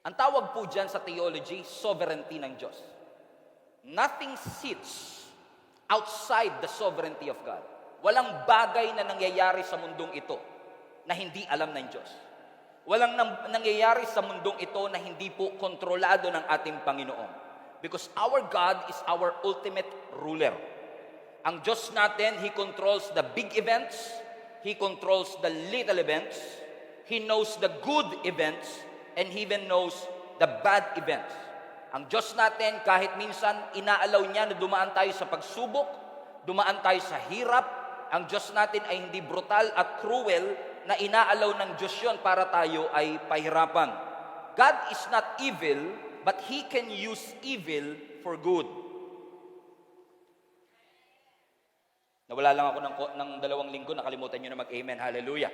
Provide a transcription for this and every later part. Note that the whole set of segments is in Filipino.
Ang tawag po dyan sa theology, sovereignty ng Diyos. Nothing sits outside the sovereignty of God. Walang bagay na nangyayari sa mundong ito na hindi alam ng Diyos. Walang nangyayari sa mundong ito na hindi po kontrolado ng ating Panginoon. Because our God is our ultimate ruler. Ang Diyos natin, He controls the big events, He controls the little events, He knows the good events, and He even knows the bad events. Ang Diyos natin, kahit minsan inaalaw niya na dumaan tayo sa pagsubok, dumaan tayo sa hirap, ang Diyos natin ay hindi brutal at cruel na inaalaw ng Diyos yun para tayo ay pahirapan. God is not evil, but He can use evil for good. Nawala lang ako ng 2 linggo, nakalimutan nyo na mag-amen, hallelujah.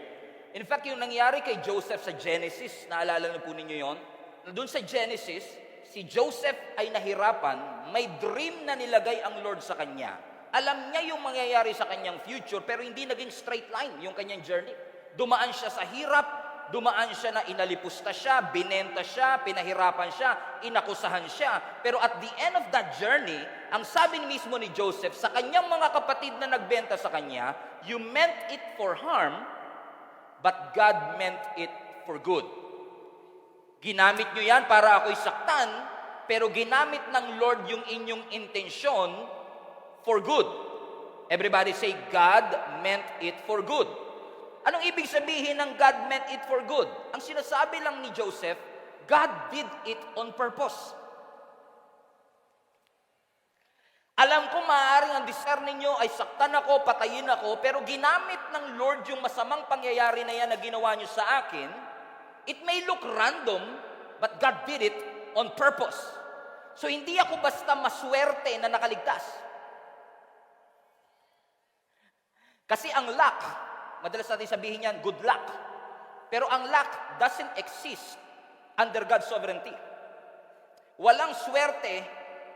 In fact, yung nangyari kay Joseph sa Genesis, naalala na po ninyo yon? Doon sa Genesis, si Joseph ay nahirapan, may dream na nilagay ang Lord sa kanya. Alam niya yung mangyayari sa kanyang future, pero hindi naging straight line yung kanyang journey. Dumaan siya sa hirap, dumaan siya na inalipusta siya, binenta siya, pinahirapan siya, inakusahan siya. Pero at the end of that journey, ang sabi mismo ni Joseph sa kanyang mga kapatid na nagbenta sa kanya, you meant it for harm, but God meant it for good. Ginamit nyo yan para ako'y saktan, pero ginamit ng Lord yung inyong intensyon for good. Everybody say, God meant it for good. Anong ibig sabihin ng God meant it for good? Ang sinasabi lang ni Joseph, God did it on purpose. Alam ko maaaring ang discern ninyo ay saktan ako, patayin ako, pero ginamit ng Lord yung masamang pangyayari na yan na ginawa nyo sa akin. It may look random, but God did it on purpose. So hindi ako basta maswerte na nakaligtas. Kasi ang luck, madalas natin sabihin yan, good luck. Pero ang luck doesn't exist under God's sovereignty. Walang swerte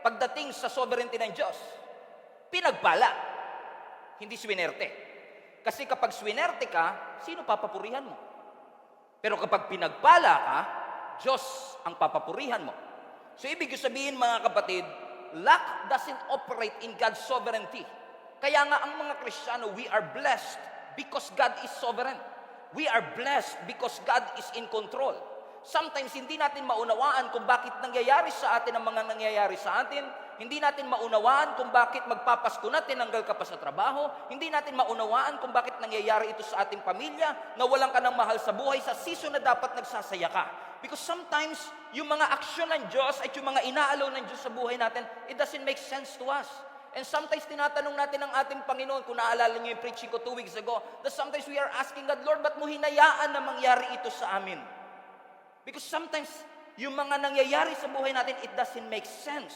pagdating sa sovereignty ng Diyos. Pinagpala, hindi swinerte. Kasi kapag swinerte ka, sino papapurihan mo? Pero kapag pinagpala ka, Diyos ang papapurihan mo. So ibig sabihin mga kapatid, luck doesn't operate in God's sovereignty. Kaya nga ang mga Kristiyano, we are blessed because God is sovereign. We are blessed because God is in control. Sometimes hindi natin maunawaan kung bakit nangyayari sa atin ang mga nangyayari sa atin. Hindi natin maunawaan kung bakit magpapasko na tinanggal ka pa sa trabaho. Hindi natin maunawaan kung bakit nangyayari ito sa ating pamilya, na walang ka ng mahal sa buhay sa season na dapat nagsasaya ka. Because sometimes, yung mga aksyon ng Diyos at yung mga inaalaw ng Diyos sa buhay natin, it doesn't make sense to us. And sometimes tinatanong natin ang ating Panginoon, kung naalala niyo yung preaching ko 2 weeks ago, that sometimes we are asking God, Lord, ba't mo hinayaan na mangyari ito sa amin? Because sometimes, yung mga nangyayari sa buhay natin, it doesn't make sense.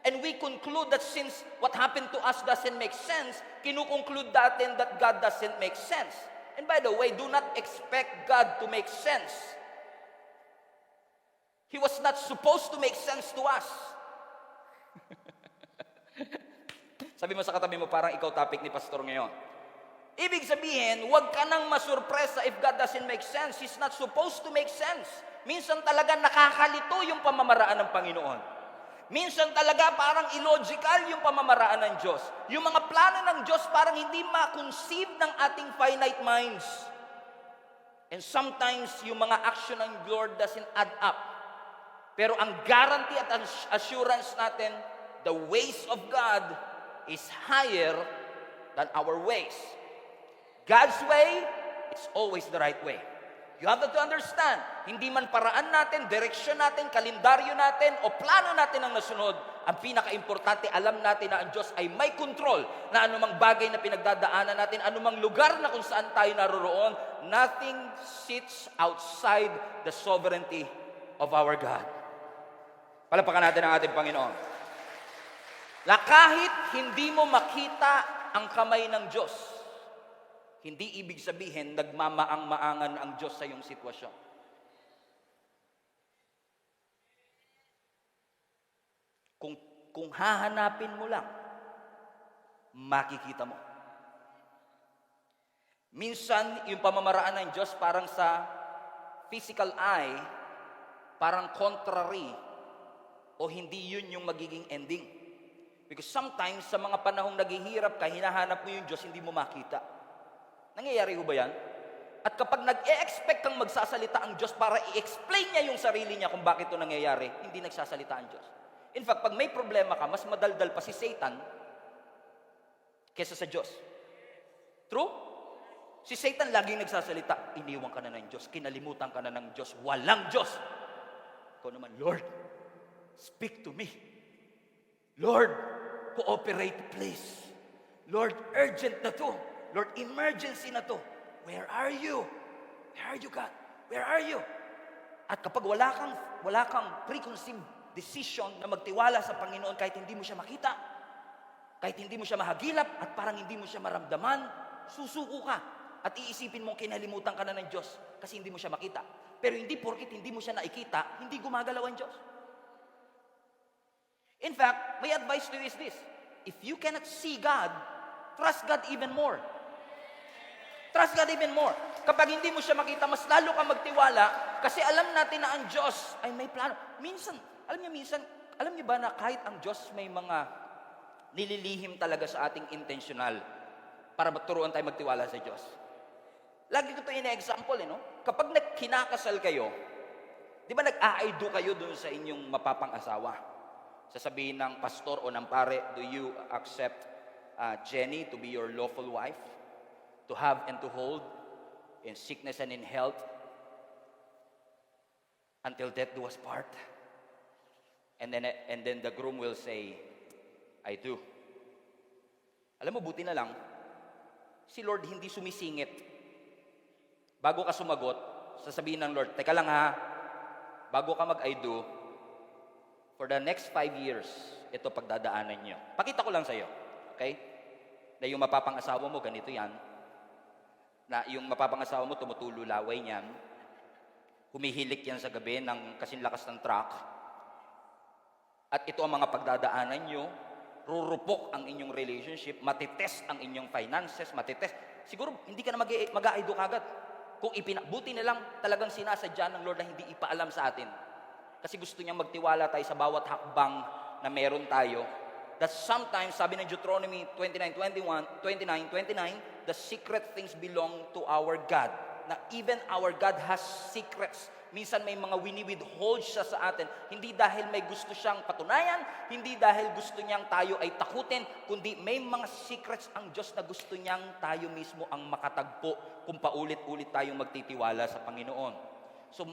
And we conclude that since what happened to us doesn't make sense, kinukonclude natin that God doesn't make sense. And by the way, do not expect God to make sense. He was not supposed to make sense to us. Sabi mo sa katabi mo, parang ikaw topic ni Pastor ngayon. Ibig sabihin, huwag ka nang masurpresa if God doesn't make sense. He's not supposed to make sense. Minsan talaga nakakalito yung pamamaraan ng Panginoon. Minsan talaga parang illogical yung pamamaraan ng Diyos. Yung mga plano ng Diyos parang hindi ma-conceive ng ating finite minds. And sometimes yung mga action ng Lord doesn't add up. Pero ang guarantee at assurance natin, the ways of God is higher than our ways. God's way is always the right way. You have to understand, hindi man paraan natin, direksyon natin, kalendaryo natin, o plano natin ang nasunod, ang pinaka-importante, alam natin na ang Diyos ay may control na anumang bagay na pinagdadaanan natin, anumang lugar na kung saan tayo naroroon, nothing sits outside the sovereignty of our God. Palapakan natin ang ating Panginoon. Na kahit hindi mo makita ang kamay ng Diyos, hindi ibig sabihin nagmamaang-maangan ang Diyos sa iyong sitwasyon. Kung hahanapin mo lang, makikita mo. Minsan, yung pamamaraan ng Diyos parang sa physical eye, parang contrary o hindi yun yung magiging ending. Because sometimes, sa mga panahong naghihirap ka, hinahanap mo yung Diyos, hindi mo makita. Nangyayari ho ba yan? At kapag nag-e-expect kang magsasalita ang Diyos para i-explain niya yung sarili niya kung bakit ito nangyayari, hindi nagsasalita ang Diyos. In fact, pag may problema ka, mas madaldal pa si Satan kesa sa Diyos. True? Si Satan laging nagsasalita, iniwan ka na ng Diyos, kinalimutan ka na ng Diyos, walang Diyos. Ikaw naman, Lord, speak to me. Lord, cooperate please. Lord, urgent na to. Lord, emergency na to. Where are you? Where are you, God? Where are you? At kapag wala kang preconceived decision na magtiwala sa Panginoon kahit hindi mo siya makita, kahit hindi mo siya mahagilap, at parang hindi mo siya maramdaman, susuko ka. At iisipin mong kinalimutan ka na ng Diyos kasi hindi mo siya makita. Pero hindi porkit hindi mo siya nakikita, hindi gumagalaw ang Diyos. In fact, my advice to you is this. If you cannot see God, trust God even more. Trust God even more. Kapag hindi mo siya makita, mas lalo ka magtiwala kasi alam natin na ang Diyos ay may plano. Alam niyo ba na kahit ang Diyos may mga nililihim talaga sa ating intentional para maturuan tayo magtiwala sa Diyos. Lagi ko ito ina-example, no? Kapag kinakasal kayo, di ba nag-aaido kayo dun sa inyong mapapang-asawa? Sasabihin ng pastor o ng pare, do you accept Jenny to be your lawful wife? To have and to hold in sickness and in health until death do us part. And then the groom will say, I do. Alam mo, buti na lang, si Lord hindi sumisingit. Bago ka sumagot, sasabihin ng Lord, teka lang ha, bago ka mag-I do, for the next 5 years, ito pagdadaanan nyo. Pakita ko lang sa'yo, okay? Na yung mapapang-asawa mo, ganito yan. Na yung mapapang-asawa mo, tumutulo laway niyan, humihilik yan sa gabi ng kasinlakas ng truck, at ito ang mga pagdadaanan nyo, rurupok ang inyong relationship, matitest ang inyong finances, siguro hindi ka na mag-a-aido kagad. Kung buti na lang talagang sinasadya ng Lord na hindi ipaalam sa atin. Kasi gusto niyang magtiwala tayo sa bawat hakbang na meron tayo. That sometimes, sabi ng Deuteronomy 29:29, the secret things belong to our God. Na even our God has secrets. Minsan may mga wini-withhold siya sa atin. Hindi dahil may gusto siyang patunayan, hindi dahil gusto niyang tayo ay takutin, kundi may mga secrets ang Diyos na gusto niyang tayo mismo ang makatagpo kung paulit-ulit tayong magtitiwala sa Panginoon. So,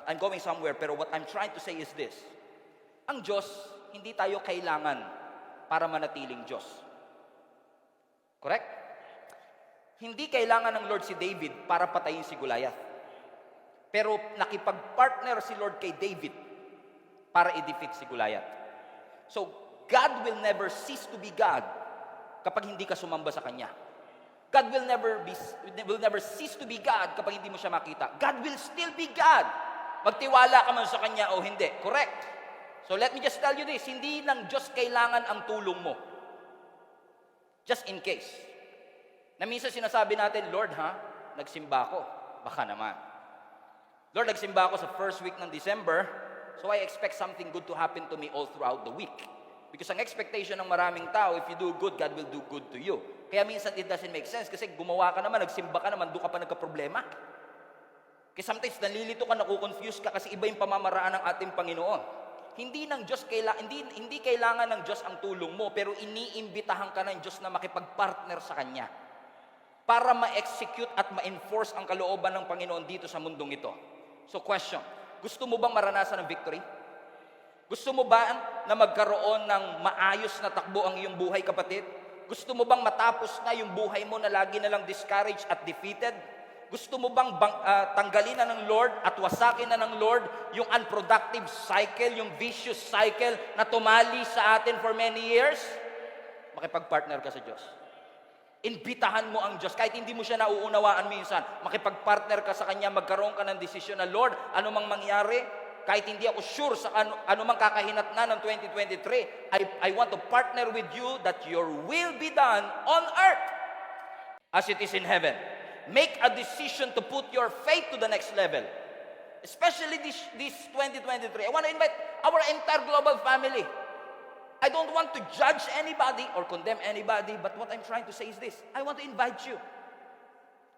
I'm going somewhere, pero what I'm trying to say is this. Ang Diyos, hindi tayo kailangan para manatiling Diyos. Correct? Hindi kailangan ng Lord si David para patayin si Goliath. Pero nakipag-partner si Lord kay David para i-defeat si Goliath. So, God will never cease to be God kapag hindi ka sumamba sa Kanya. God will never cease to be God kapag hindi mo siya makita. God will still be God. Magtiwala ka man sa Kanya o hindi. Correct. So let me just tell you this, hindi ng Diyos kailangan ang tulong mo. Just in case. Na minsan sinasabi natin, Lord nagsimba ako. Baka naman. Lord, nagsimba ako sa first week ng December, so I expect something good to happen to me all throughout the week. Because ang expectation ng maraming tao, if you do good, God will do good to you. Kaya minsan it doesn't make sense kasi gumawa ka naman, nagsimba ka naman, doon ka pa nagka-problema. Kasi sometimes nalilito ka, nakukonfuse ka kasi iba yung pamamaraan ng ating Panginoon. Hindi kailangan ng Diyos ang tulong mo, pero iniimbitahan ka ng Diyos na makipag-partner sa Kanya para ma-execute at ma-enforce ang kalooban ng Panginoon dito sa mundong ito. So question, gusto mo bang maranasan ng victory? Gusto mo ba na magkaroon ng maayos na takbo ang iyong buhay, kapatid? Gusto mo bang matapos na yung buhay mo na lagi na lang discouraged at defeated? Gusto mo bang tanggalin na ng Lord at wasakin na ng Lord yung unproductive cycle, yung vicious cycle na tumali sa atin for many years? Makipag-partner ka sa Diyos. Imbitahan mo ang Diyos, kahit hindi mo siya nauunawaan minsan, makipag-partner ka sa Kanya, magkaroon ka ng desisyon na, Lord, ano mang mangyari, kahit hindi ako sure sa ano mang kakahinatnan ng 2023, I want to partner with you that your will be done on earth as it is in heaven. Make a decision to put your faith to the next level. Especially this 2023. I want to invite our entire global family. I don't want to judge anybody or condemn anybody, but what I'm trying to say is this. I want to invite you.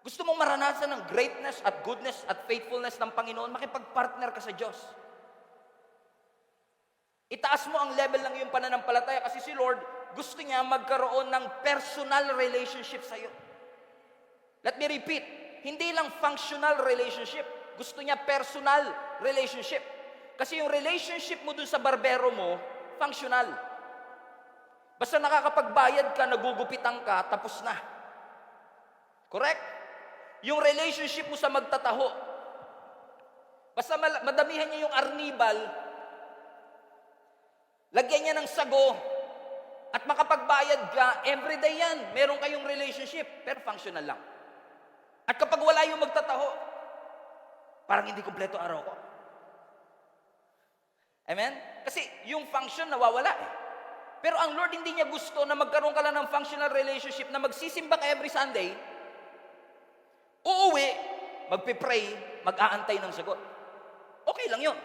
Gusto mong maranasan ng greatness at goodness at faithfulness ng Panginoon, makipag-partner ka sa Diyos. Itaas mo ang level ng iyong pananampalataya kasi si Lord, gusto niya magkaroon ng personal relationship sa iyo. Let me repeat, hindi lang functional relationship. Gusto niya personal relationship. Kasi yung relationship mo dun sa barbero mo, functional. Basta nakakapagbayad ka, nagugupitan ka, tapos na. Correct? Yung relationship mo sa magtataho, basta madamihan niya yung arnibal, lagyan niya ng sago, at makapagbayad ka, everyday yan. Meron kayong relationship, pero functional lang. At kapag wala yung magtataho, parang hindi kumpleto araw ko. Amen? Kasi yung function nawawala eh. Pero ang Lord hindi niya gusto na magkaroon ka lang ng functional relationship na magsisimba ka every Sunday, uuwi, magpipray, mag-aantay ng sagot. Okay lang yun.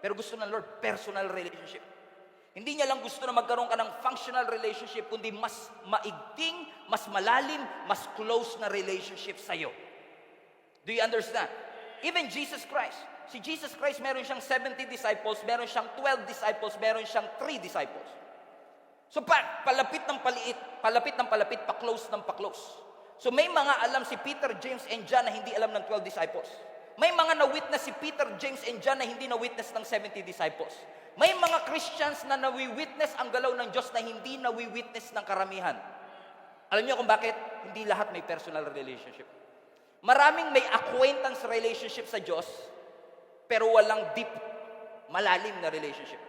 Pero gusto ng Lord, personal relationship. Hindi niya lang gusto na magkaroon ka ng functional relationship, kundi mas maigting, mas malalim, mas close na relationship sa'yo. Do you understand? Even Jesus Christ. Si Jesus Christ, meron siyang 70 disciples, meron siyang 12 disciples, meron siyang 3 disciples. So palapit ng palapit, pa-close ng pa-close. So may mga alam si Peter, James, and John na hindi alam ng 12 disciples. May mga na-witness si Peter, James, and John na hindi na-witness ng 70 disciples. May mga Christians na nawi-witness ang galaw ng Diyos na hindi nawi-witness ng karamihan. Alam niyo kung bakit? Hindi lahat may personal relationship. Maraming may acquaintance relationship sa Diyos, pero walang deep, malalim na relationship.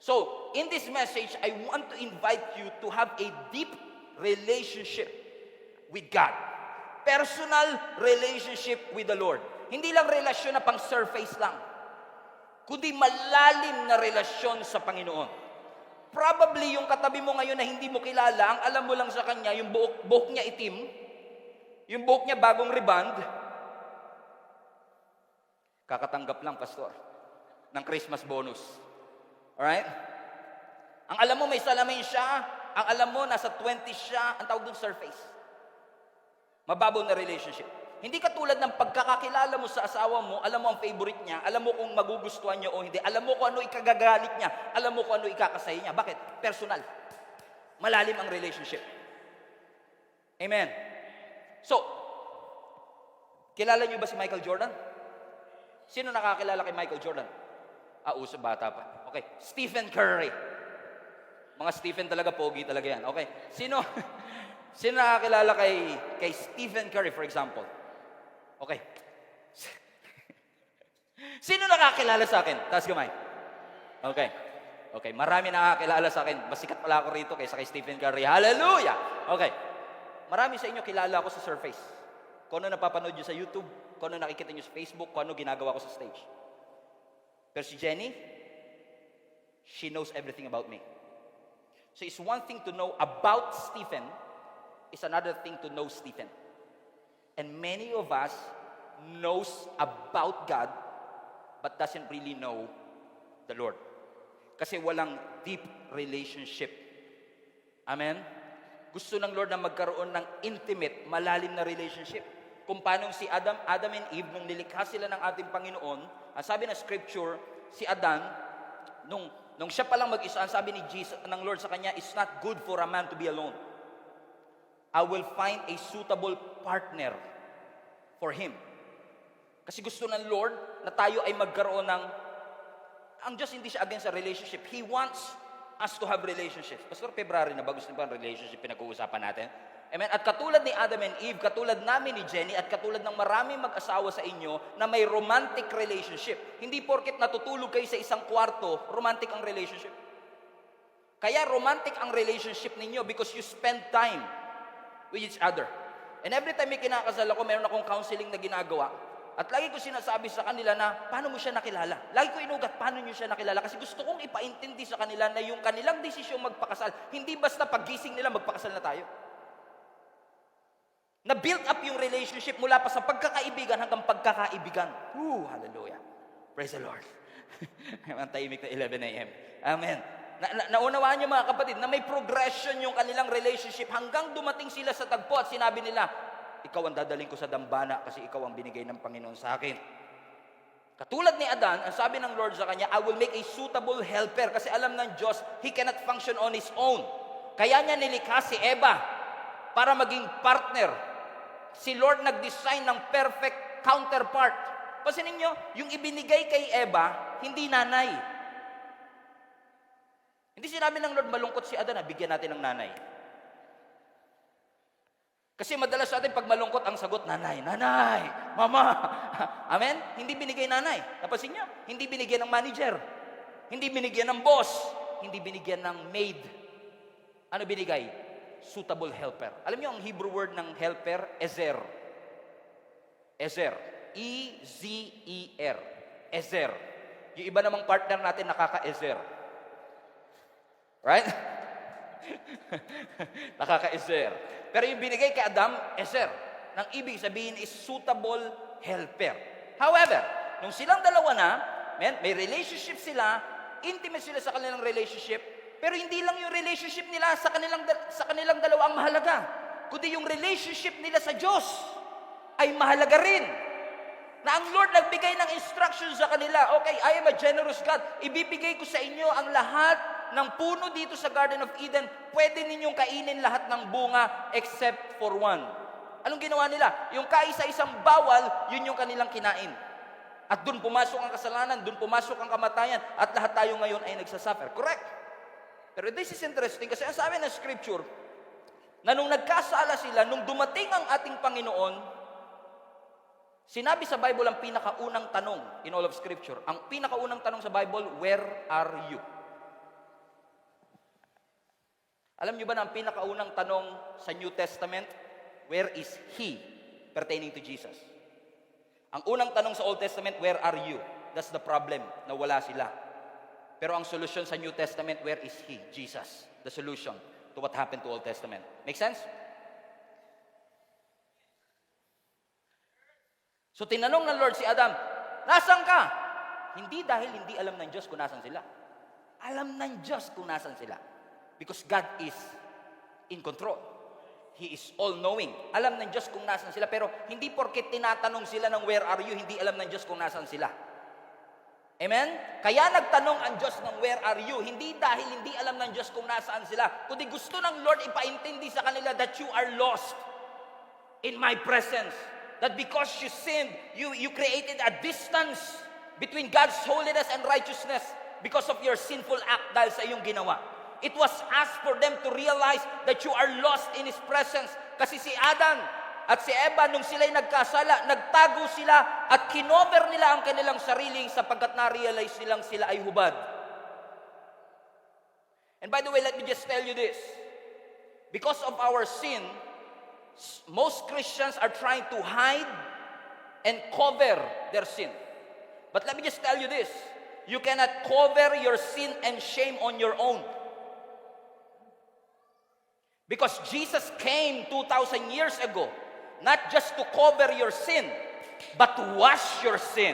So, in this message, I want to invite you to have a deep relationship with God. Personal relationship with the Lord. Hindi lang relasyon na pang surface lang, kundi malalim na relasyon sa Panginoon. Probably yung katabi mo ngayon na hindi mo kilala, ang alam mo lang sa kanya, yung buhok niya itim, yung buhok niya bagong reband, kakatanggap lang, pastor, ng Christmas bonus. Alright? Ang alam mo may salamin siya, ang alam mo nasa 20 siya, ang tawag doon surface. Mababaw na relationship. Hindi katulad ng pagkakakilala mo sa asawa mo, alam mo ang favorite niya, alam mo kung magugustuhan niya o hindi, alam mo kung ano ikagagalit niya, alam mo kung ano ikakasaya niya. Bakit? Personal. Malalim ang relationship. Amen. So, kilala niyo ba si Michael Jordan? Sino nakakilala kay Michael Jordan? Uso bata pa. Okay. Stephen Curry. Mga Stephen talaga, pogi talaga yan. Okay. Sino nakakilala kay Stephen Curry, for example? Okay. Sino nakakilala sa akin? Taas kamay. Okay. Okay. Marami nakakilala sa akin. Mas sikat pala ako rito kaysa kay Stephen Curry. Hallelujah! Okay. Marami sa inyo kilala ako sa surface. Kung ano napapanood nyo sa YouTube, kung ano nakikita nyo sa Facebook, kung ano ginagawa ko sa stage. Pero si Jenny, she knows everything about me. So it's one thing to know about Stephen, it's another thing to know Stephen. And many of us knows about God, but doesn't really know the Lord. Kasi walang deep relationship. Amen? Gusto ng Lord na magkaroon ng intimate, malalim na relationship. Kung paano si Adam and Eve, nung nilikha sila ng ating Panginoon, ang sabi ng scripture, si Adan, nung siya palang mag-isa, ang sabi ni Jesus, ng Lord sa kanya, it's not good for a man to be alone. I will find a suitable partner for him. Kasi gusto ng Lord na tayo ay magkaroon ng, ang Diyos hindi siya against sa relationship. He wants us to have relationships. Pastor, February na ba gusto niyo ba ang relationship pinag-uusapan natin? Amen. At katulad ni Adam and Eve, katulad namin ni Jenny, at katulad ng maraming mag-asawa sa inyo na may romantic relationship. Hindi porket natutulog kayo sa isang kwarto, romantic ang relationship. Kaya romantic ang relationship ninyo because you spend time with each other. And every time may kinakasal ako, meron akong counseling na ginagawa. At lagi ko sinasabi sa kanila na, paano mo siya nakilala? Lagi ko inugat, paano niyo siya nakilala? Kasi gusto kong ipaintindi sa kanila na yung kanilang desisyong magpakasal, hindi basta paggising nila magpakasal na tayo. Na-build up yung relationship mula pa sa pagkakaibigan hanggang pagkakaibigan. Hallelujah. Praise the Lord. Ang tahimik na 11 a.m. Amen. Naunawaan niyo mga kapatid na may progression yung kanilang relationship hanggang dumating sila sa tagpo at sinabi nila, ikaw ang dadaling ko sa dambana kasi ikaw ang binigay ng Panginoon sa akin. Katulad ni Adan, ang sabi ng Lord sa kanya, I will make a suitable helper kasi alam ng Diyos, he cannot function on his own. Kaya niya nilikha si Eva para maging partner. Si Lord nag-design ng perfect counterpart. Pansinin niyo, yung ibinigay kay Eva, hindi nanay. Hindi sinabi ng Lord, malungkot si Adan, bigyan natin ng nanay. Kasi madalas sa atin, pag malungkot, ang sagot, nanay, mama. Amen? Hindi binigay nanay. Napansin niyo? Hindi binigyan ng manager. Hindi binigyan ng boss. Hindi binigyan ng maid. Ano binigay? Suitable helper. Alam niyo, ang Hebrew word ng helper, ezer. Ezer. E-Z-E-R. Ezer. Yung iba namang partner natin nakaka-ezer. Right? Nakaka-ezer. Pero yung binigay kay Adam, ezer. Nang ibig sabihin is suitable helper. However, nung silang dalawa na, may relationship sila, intimate sila sa kanilang relationship, pero hindi lang yung relationship nila sa kanilang dalawa ang mahalaga, kundi yung relationship nila sa Diyos ay mahalaga rin. Na ang Lord nagbigay ng instructions sa kanila, okay, I am a generous God, ibibigay ko sa inyo ang lahat ng puno dito sa Garden of Eden, pwede ninyong kainin lahat ng bunga except for one. Anong ginawa nila? Yung kaisa-isang bawal, yun yung kanilang kinain. At doon pumasok ang kasalanan, doon pumasok ang kamatayan, at lahat tayo ngayon ay nagsasuffer. Correct? Pero this is interesting kasi ang sabi ng Scripture, na nung nagkasala sila, nung dumating ang ating Panginoon, sinabi sa Bible ang pinakaunang tanong in all of Scripture. Ang pinakaunang tanong sa Bible, where are you? Alam niyo ba na ang pinakaunang tanong sa New Testament, where is He pertaining to Jesus? Ang unang tanong sa Old Testament, where are you? That's the problem, na wala sila. Pero ang solution sa New Testament, where is He? Jesus. The solution to what happened to Old Testament. Make sense? So tinanong ng Lord si Adam, nasan ka? Hindi dahil hindi alam ng Diyos kung nasan sila. Alam ng Diyos kung nasan sila. Because God is in control. He is all-knowing. Alam ng Diyos kung nasan sila. Pero hindi porket tinatanong sila ng where are you, hindi alam ng Diyos kung nasan sila. Amen? Kaya nagtanong ang Diyos ng where are you, hindi dahil hindi alam ng Diyos kung nasaan sila, kundi gusto ng Lord ipaintindi sa kanila that you are lost in my presence. That because you sinned, you created a distance between God's holiness and righteousness because of your sinful act dahil sa iyong ginawa. It was asked for them to realize that you are lost in His presence. Kasi si Adan at si Eva, nung sila'y nagkasala, nagtago sila at kinover nila ang kanilang sarili sapagkat na-realize nilang sila ay hubad. And by the way, let me just tell you this. Because of our sin, most Christians are trying to hide and cover their sin. But let me just tell you this. You cannot cover your sin and shame on your own. Because Jesus came 2,000 years ago, not just to cover your sin, but to wash your sin.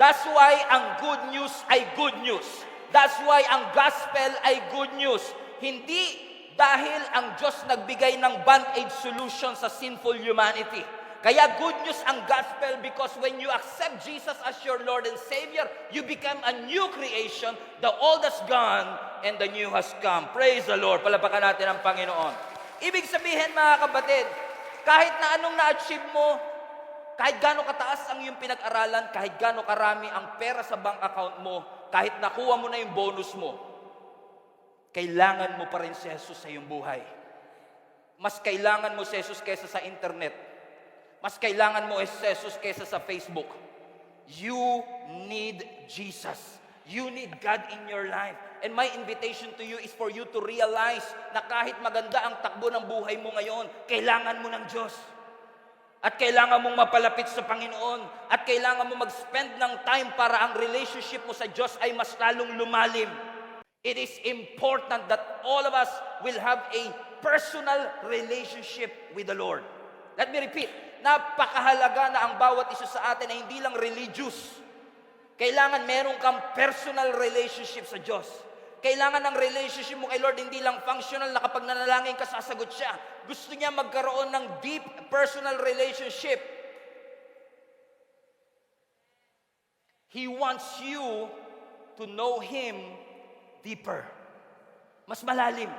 That's why ang good news ay good news. That's why ang gospel ay good news. Hindi dahil ang Diyos nagbigay ng band-aid solution sa sinful humanity. Kaya good news ang gospel because when you accept Jesus as your Lord and Savior, you become a new creation. The old has gone and the new has come. Praise the Lord. Palapakan natin ang Panginoon. Ibig sabihin mga kapatid, kahit na anong na-achieve mo, kahit gaano kataas ang iyong pinag-aralan, kahit gaano karami ang pera sa bank account mo, kahit nakuha mo na yung bonus mo, kailangan mo pa rin si Jesus sa iyong buhay. Mas kailangan mo si Jesus kaysa sa internet. Mas kailangan mo si Jesus kaysa sa Facebook. You need Jesus. You need God in your life. And my invitation to you is for you to realize na kahit maganda ang takbo ng buhay mo ngayon, kailangan mo ng Diyos. At kailangan mong mapalapit sa Panginoon. At kailangan mo mag-spend ng time para ang relationship mo sa Diyos ay mas lalong lumalim. It is important that all of us will have a personal relationship with the Lord. Let me repeat, napakahalaga na ang bawat isa sa atin ay hindi lang religious. Kailangan meron kang personal relationship sa Diyos. Kailangan ng relationship mo kay Lord hindi lang functional na kapag nanalangin ka, sasagot siya. Gusto niya magkaroon ng deep personal relationship. He wants you to know Him deeper. Mas malalim.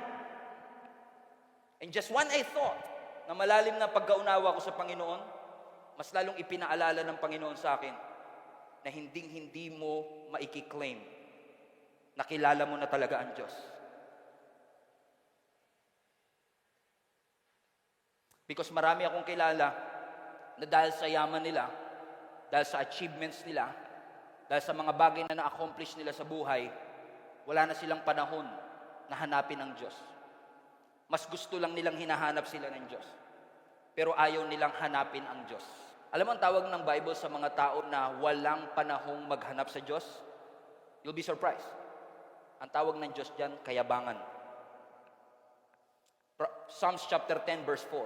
And just when I thought na malalim na pagkaunawa ko sa Panginoon, mas lalong ipinaalala ng Panginoon sa akin na hindi mo maiki-claim na kilala mo na talaga ang Diyos. Because marami akong kilala na dahil sa yaman nila, dahil sa achievements nila, dahil sa mga bagay na na-accomplish nila sa buhay, wala na silang panahon na hanapin ang Diyos. Mas gusto lang nilang hinahanap sila ng Diyos. Pero ayaw nilang hanapin ang Diyos. Alam mo ang tawag ng Bible sa mga tao na walang panahong maghanap sa Diyos? You'll be surprised. Ang tawag ng Diyos dyan, kayabangan. Psalms chapter 10 verse 4.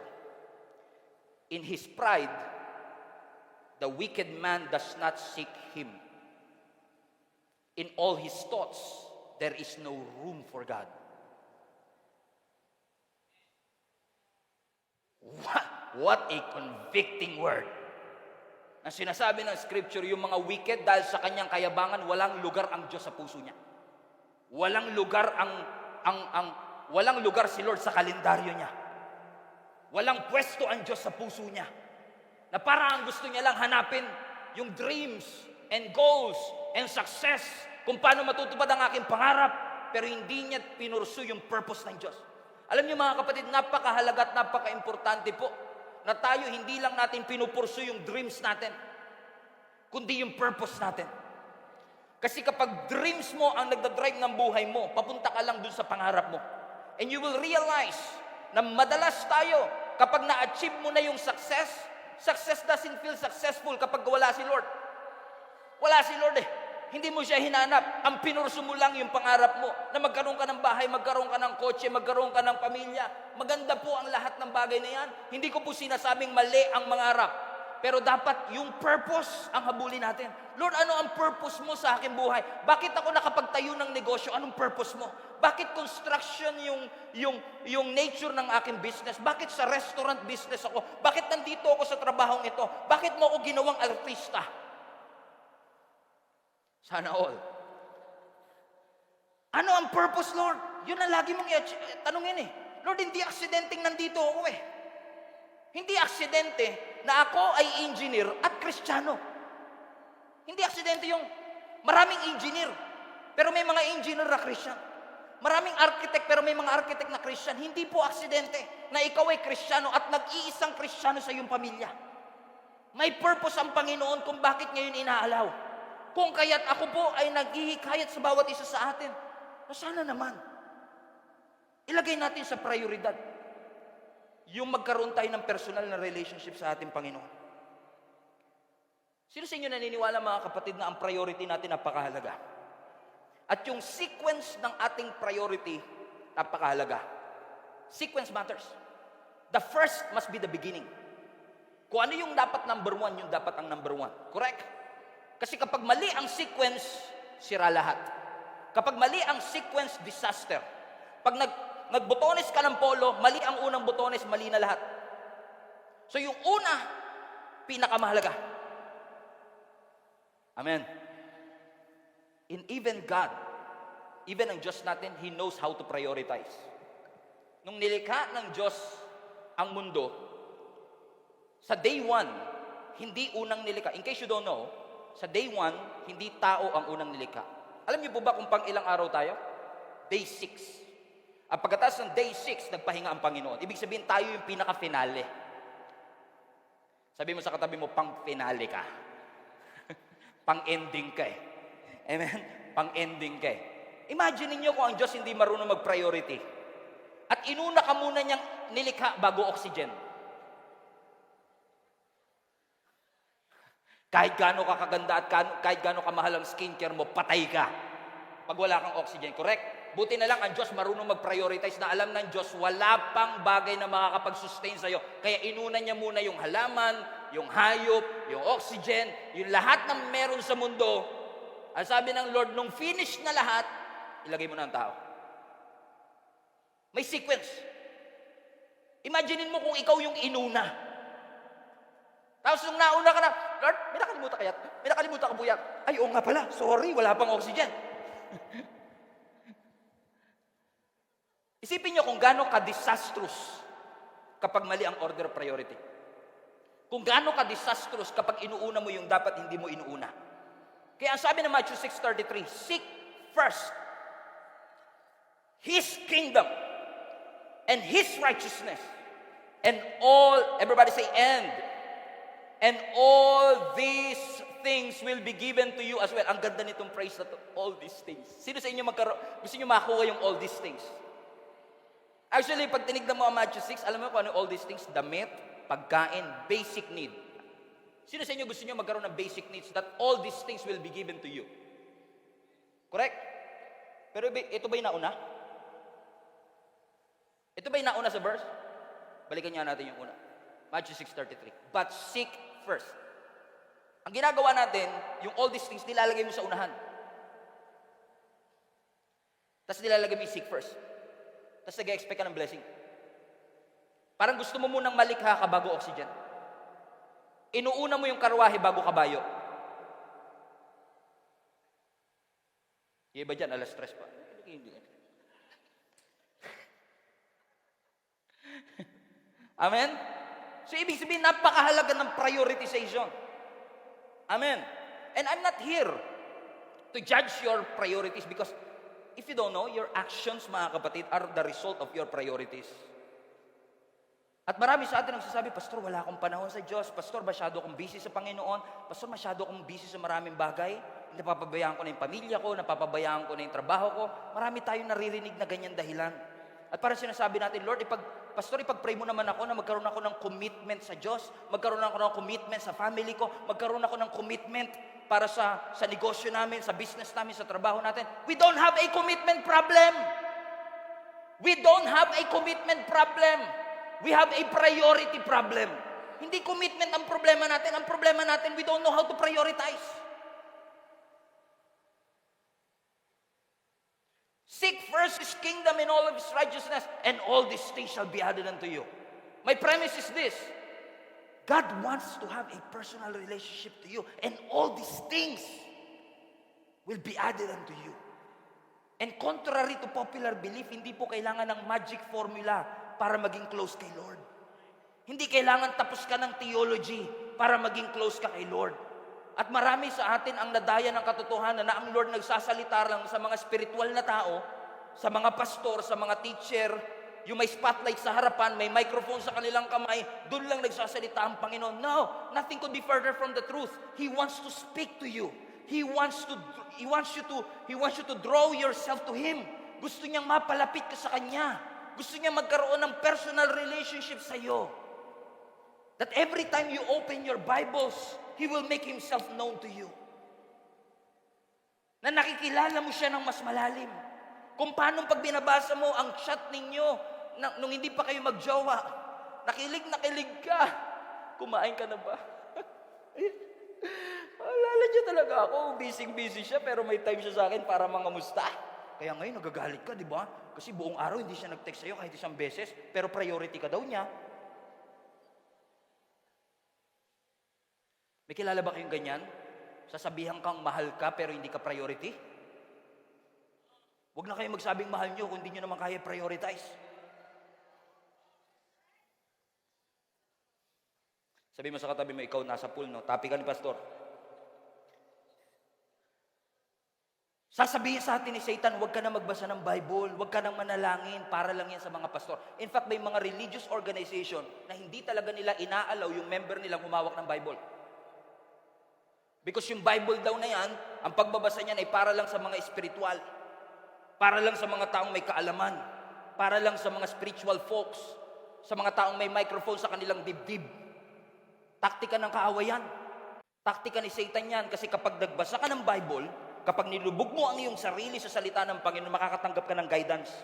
In his pride, the wicked man does not seek him. In all his thoughts, there is no room for God. What a convicting word. Ang sinasabi ng scripture, yung mga wicked, dahil sa kanyang kayabangan, walang lugar ang Diyos sa puso niya. Walang lugar walang lugar si Lord sa kalendaryo niya. Walang pwesto ang Diyos sa puso niya. Na parang gusto niya lang hanapin yung dreams and goals and success, kung paano matutupad ang aking pangarap, pero hindi niya pinursu yung purpose ng Diyos. Alam niyo mga kapatid, napakahalaga at napaka-importante po na tayo hindi lang natin pinupursu yung dreams natin, kundi yung purpose natin. Kasi kapag dreams mo ang nagdadrive ng buhay mo, papunta ka lang dun sa pangarap mo. And you will realize na madalas tayo, kapag na-achieve mo na yung success, success doesn't feel successful kapag wala si Lord. Wala si Lord eh. Hindi mo siya hinanap. Ang pinurso mo lang yung pangarap mo, na magkaroon ka ng bahay, magkaroon ka ng kotse, magkaroon ka ng pamilya. Maganda po ang lahat ng bagay na yan. Hindi ko po sinasabing mali ang mangarap. Pero dapat yung purpose ang habulin natin. Lord, ano ang purpose mo sa aking buhay? Bakit ako nakapagtayo ng negosyo? Anong purpose mo? Bakit construction yung nature ng aking business? Bakit sa restaurant business ako? Bakit nandito ako sa trabahong ito? Bakit mo ako ginawang artista? Sana all. Ano ang purpose, Lord? Yun ang lagi mong tanungin eh. Lord, hindi aksidenteng nandito ako eh. Hindi aksidente na ako ay engineer at Kristiyano. Hindi aksidente yung maraming engineer, pero may mga engineer na Christian. Maraming architect, pero may mga architect na Christian. Hindi po aksidente na ikaw ay Kristiyano at nag-iisang Kristiyano sa iyong pamilya. May purpose ang Panginoon kung bakit ngayon inaalaw. Kung kaya't ako po ay naghihikayat sa bawat isa sa atin, na sana naman, ilagay natin sa prioridad yung magkaroon tayo ng personal na relationship sa ating Panginoon. Sino sa inyo naniniwala mga kapatid na ang priority natin napakahalaga? At yung sequence ng ating priority, napakahalaga. Sequence matters. The first must be the beginning. Kung ano yung dapat number one, yung dapat ang number one. Correct? Kasi kapag mali ang sequence, sira lahat. Kapag mali ang sequence, disaster. Pag nagbotones ka ng polo, mali ang unang botones, mali na lahat. So yung una, pinakamahalaga. Amen. In even God, even ang Diyos natin, He knows how to prioritize. Nung nilikha ng Diyos ang mundo, sa day 1, hindi unang nilikha. In case you don't know, sa day 1, hindi tao ang unang nilikha. Alam niyo po ba kung pang ilang araw tayo? Day 6. At pagkatapos ng day 6, nagpahinga ang Panginoon. Ibig sabihin, tayo yung pinaka-finale. Sabi mo sa katabi mo, pang-finale ka. Pang-ending ka eh. Amen? Pang-ending ka eh. Imagine niyo kung ang Diyos hindi marunong mag-priority. At inuna ka muna niyang nilikha bago oxygen. Kahit gaano ka kaganda at kahit gaano kamahal ang skincare mo, patay ka. Pag wala kang oxygen, correct? Buti na lang ang Diyos marunong mag-prioritize na alam ng Diyos wala pang bagay na makakapag-sustain sa'yo. Kaya inuna niya muna yung halaman, yung hayop, yung oxygen, yung lahat ng meron sa mundo. Ang sabi ng Lord, nung finish na lahat, ilagay mo na ang tao. May sequence. Imaginein mo kung ikaw yung inuna. Tapos nung nauna ka na, Lord, may nakalimutan kaya? May nakalimutan ka buyak? Ay, oo nga pala, sorry, wala pang oxygen. Isipin nyo kung gaano ka-disastrous kapag mali ang order of priority. Kung gaano ka-disastrous kapag inuuna mo yung dapat hindi mo inuuna. Kaya ang sabi ng Matthew 6:33, seek first His kingdom and His righteousness, and all, everybody say, and all these things will be given to you as well. Ang ganda nitong phrase na to, all these things. Sino sa inyo gusto nyo makuha yung all these things? Actually, pag tinignan mo ang Matthew 6, alam mo kung ano all these things? Damit, pagkain, basic need. Sino sa inyo gusto nyo magkaroon ng basic needs that all these things will be given to you? Correct? Pero ito ba yung nauna? Ito ba yung nauna sa verse? Balikan niya natin yung una. Matthew 6:33. But seek first. Ang ginagawa natin, yung all these things, nilalagay mo sa unahan. Tapos nilalagay mo yung seek first. Tapos nag-expect ka ng blessing. Parang gusto mo munang malikha ka bago oxygen. Inuuna mo yung karwahe bago kabayo. Yung iba dyan, alas stress pa. Amen? So, ibig sabihin, napakahalaga ng prioritization. Amen? And I'm not here to judge your priorities because if you don't know, your actions, mga kapatid, are the result of your priorities. At marami sa atin nagsasabi, Pastor, wala akong panahon sa Diyos. Pastor, masyado akong busy sa Panginoon. Pastor, masyado akong busy sa maraming bagay. Napapabayaan ko na yung pamilya ko, napapabayaan ko na yung trabaho ko. Marami tayong naririnig na ganyan dahilan. At parang sinasabi natin, Lord, Pastor, ipag-pray mo naman ako na magkaroon ako ng commitment sa Diyos, magkaroon ako ng commitment sa family ko, magkaroon ako ng commitment para sa negosyo namin, sa business namin, sa trabaho natin. We don't have a commitment problem. We don't have a commitment problem. We have a priority problem. Hindi commitment ang problema natin. Ang problema natin, we don't know how to prioritize. Seek first His kingdom and all of His righteousness, and all these things shall be added unto you. My premise is this. God wants to have a personal relationship to you, and all these things will be added unto you. And contrary to popular belief, hindi po kailangan ng magic formula para maging close kay Lord. Hindi kailangan tapos ka ng theology para maging close ka kay Lord. At marami sa atin ang nadaya ng katotohanan na ang Lord nagsasalita lang sa mga spiritual na tao, sa mga pastor, sa mga teacher, yung may spotlight sa harapan, may microphone sa kanilang kamay, doon lang nagsasalita ang Panginoon. No, nothing could be further from the truth. He wants to speak to you. He wants you to draw yourself to Him. Gusto niyang mapalapit ka sa Kanya. Gusto niya magkaroon ng personal relationship sa iyo. That every time you open your Bibles, He will make Himself known to you. Na nakikilala mo siya ng mas malalim. Kung paano pag binabasa mo ang chat ninyo, nung hindi pa kayo magjowa, nakilig ka. Kumain ka na ba? Alala niyo talaga ako, busy siya, pero may time siya sa akin para mangamusta. Kaya ngayon nagagalit ka, di ba? Kasi buong araw hindi siya nag-text sa'yo kahit isang beses, pero priority ka daw niya. May kilala ba kayong ganyan? Sasabihan kang mahal ka pero hindi ka priority? Huwag na kayong magsabing mahal nyo kung hindi nyo naman kaya prioritize. Sabi mo sa katabi mo, ikaw nasa pool, no? Tapi ka ni pastor. Sasabihin sa atin ni Satan, huwag ka na magbasa ng Bible, huwag ka nang manalangin, para lang yan sa mga pastor. In fact, may mga religious organization na hindi talaga nila inaalaw yung member nilang humawak ng Bible. Because yung Bible daw na yan, ang pagbabasa niyan ay para lang sa mga espiritual, para lang sa mga taong may kaalaman, para lang sa mga spiritual folks, sa mga taong may microphone sa kanilang dibdib. Taktika ng kaawayan. Taktika ni Satan yan kasi kapag nagbasa ka ng Bible, Kapag nilubog mo ang iyong sarili sa salita ng Panginoon, makakatanggap ka ng guidance,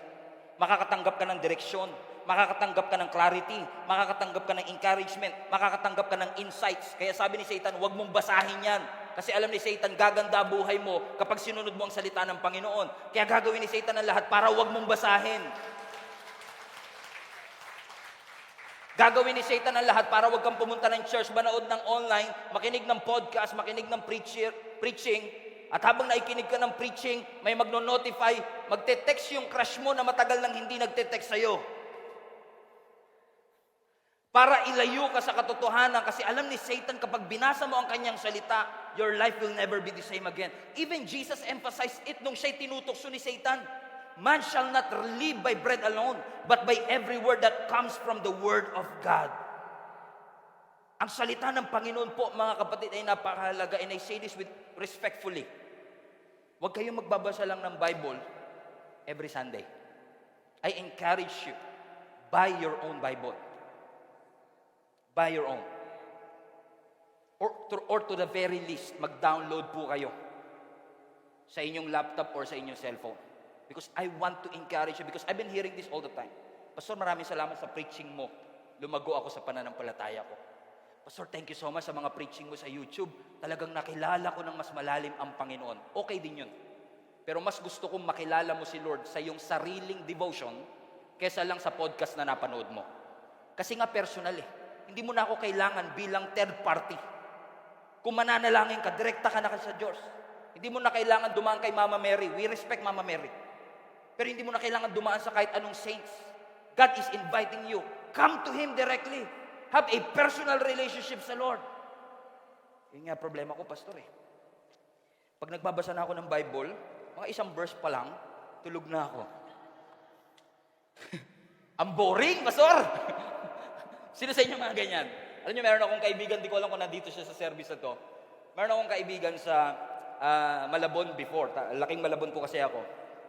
makakatanggap ka ng direksyon, makakatanggap ka ng clarity, makakatanggap ka ng encouragement, makakatanggap ka ng insights. Kaya sabi ni Satan, huwag mong basahin yan. Kasi alam ni Satan, gaganda buhay mo kapag sinunod mo ang salita ng Panginoon. Kaya gagawin ni Satan ang lahat para huwag mong basahin. Gagawin ni Satan ang lahat para huwag kang pumunta ng church, manood ng online, makinig ng podcast, makinig ng preaching, at habang naikinig ka ng preaching, may magno-notify, magte-text yung crush mo na matagal nang hindi nagte-text sa'yo. Para ilayo ka sa katotohanan, kasi alam ni Satan kapag binasa mo ang kanyang salita, your life will never be the same again. Even Jesus emphasized it nung siya'y tinutokso ni Satan. Man shall not live by bread alone, but by every word that comes from the Word of God. Ang salita ng Panginoon po, mga kapatid, ay napakahalaga, and I say this with respectfully. Huwag kayong magbabasa lang ng Bible every Sunday. I encourage you, buy your own Bible. Buy your own. Or to the very least, mag-download po kayo sa inyong laptop or sa inyong cellphone. Because I want to encourage you, because I've been hearing this all the time. Pastor, maraming salamat sa preaching mo. Lumago ako sa pananampalataya ko. Pastor, thank you so much sa mga preaching mo sa YouTube. Talagang nakilala ko ng mas malalim ang Panginoon. Okay din yun. Pero mas gusto kong makilala mo si Lord sa iyong sariling devotion kesa lang sa podcast na napanood mo. Kasi nga personal eh. Hindi mo na ako kailangan bilang third party. Kung mananalangin ka, direkta ka na sa Diyos. Hindi mo na kailangan dumaan kay Mama Mary. We respect Mama Mary. Pero hindi mo na kailangan dumaan sa kahit anong saints. God is inviting you. Come to Him directly. Have a personal relationship sa Lord. Yun nga problema ko, Pastor eh. Pag nagbabasa na ako ng Bible, mga isang verse pa lang, tulog na ako. Ang boring, Pastor! Sino sa inyo mga ganyan? Alam niyo, meron akong kaibigan, di ko alam kung nandito siya sa service na to. Meron akong kaibigan sa Malabon before. Laking Malabon po kasi ako.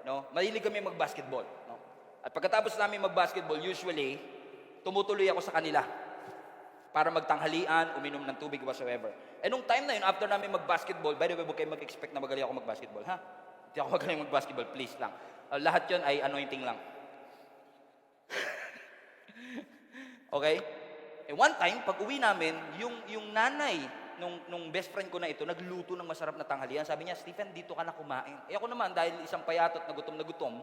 No? Mahilig kami mag-basketball. No? At pagkatapos namin mag-basketball, usually, tumutuloy ako sa kanila para magtanghalian, uminom ng tubig, whatsoever. Eh nung time na yun, after namin mag-basketball, by the way, huwag kayo mag-expect na magaling ako mag-basketball, ha? Hindi ako magaling mag-basketball, please lang. Lahat yun ay anointing lang. Okay? Eh one time, pag uwi namin, yung nanay nung best friend ko na ito, nagluto ng masarap na tanghalian. Sabi niya, Stephen, dito ka na kumain. Eh ako naman, dahil isang payatot na gutom,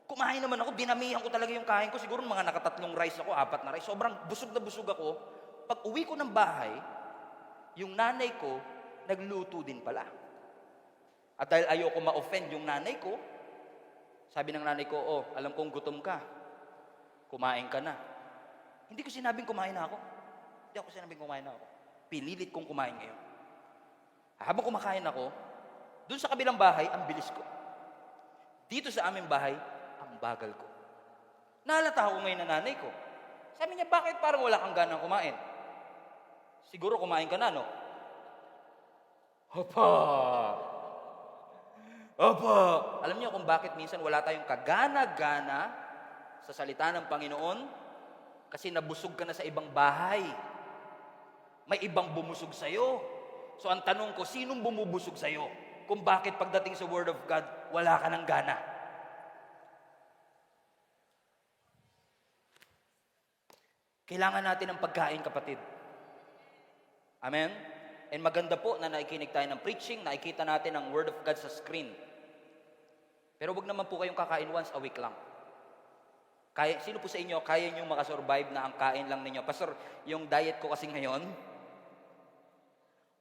kumain naman ako, dinamihan ko talaga yung kain ko. Siguro mga nakatatlong rice ako, 4 na rice. Sobrang busog na busog ako. Pag uwi ko ng bahay, yung nanay ko, nagluto din pala. At dahil ayoko ma-offend yung nanay ko, sabi ng nanay ko, oh, alam kong gutom ka. Kumain ka na. Hindi ko sinabing kumain na ako. Hindi ako sinabing kumain na ako. Pinilit kong kumain ngayon. Habang kumakain ako, dun sa kabilang bahay, ang bilis ko. Dito sa aming bahay, ang bagal ko. Naalata ako ngayon na nanay ko. Sabi niya, bakit parang wala kang ganang kumain? Siguro kumain ka na, no? Opa! Alam niyo kung bakit minsan wala tayong kagana-gana sa salita ng Panginoon? Kasi nabusog ka na sa ibang bahay. May ibang bumusog sa'yo. So ang tanong ko, sinong bumubusog sa'yo? Kung bakit pagdating sa Word of God, wala ka ng gana? Kailangan natin ng pagkain, kapatid. Amen? And maganda po na nakikinig tayo ng preaching, nakikita natin ang Word of God sa screen. Pero wag naman po kayong kakain once a week lang. Sino po sa inyo, kaya nyo makasurvive na ang kain lang ninyo? Pastor, yung diet ko kasi ngayon,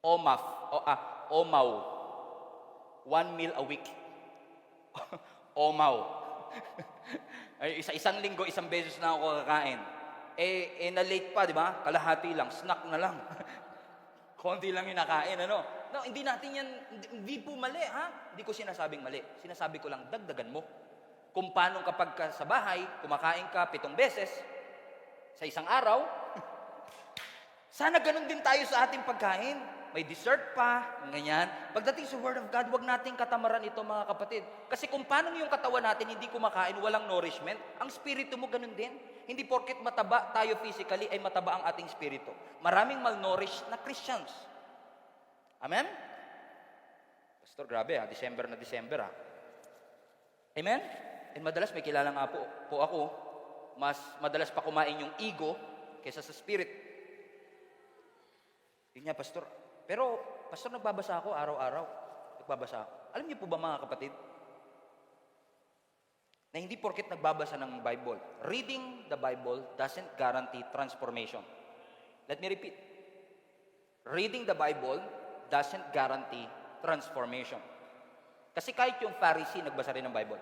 OMAW. 1 meal a week. OMAW. Isang linggo, isang beses na ako kakain. Na-late pa, di ba? Kalahati lang, snack na lang. Konti lang yung nakain, ano? No, hindi natin yan, hindi po mali, ha? Hindi ko sinasabing mali. Sinasabi ko lang, dagdagan mo. Kung paano kapag ka sa bahay, kumakain ka 7 beses sa isang araw, sana ganun din tayo sa ating pagkain. May dessert pa, ganyan. Pagdating sa Word of God, wag nating katamaran ito, mga kapatid. Kasi kung paano yung katawan natin hindi kumakain, walang nourishment, ang spirito mo ganun din. Hindi porket mataba tayo physically, ay mataba ang ating spirito. Maraming malnourished na Christians. Amen? Pastor, grabe December na December Amen? And madalas may kilala nga po ako, mas madalas pa kumain yung ego kaysa sa spirit. Yun nga, Pastor. Pero, Pastor, nagbabasa ako araw-araw. Nagbabasa ako. Alam niyo po ba mga kapatid, na hindi porket nagbabasa ng Bible, reading the Bible doesn't guarantee transformation. Let me repeat. Reading the Bible doesn't guarantee transformation. Kasi kahit yung Pharisee nagbasa rin ng Bible.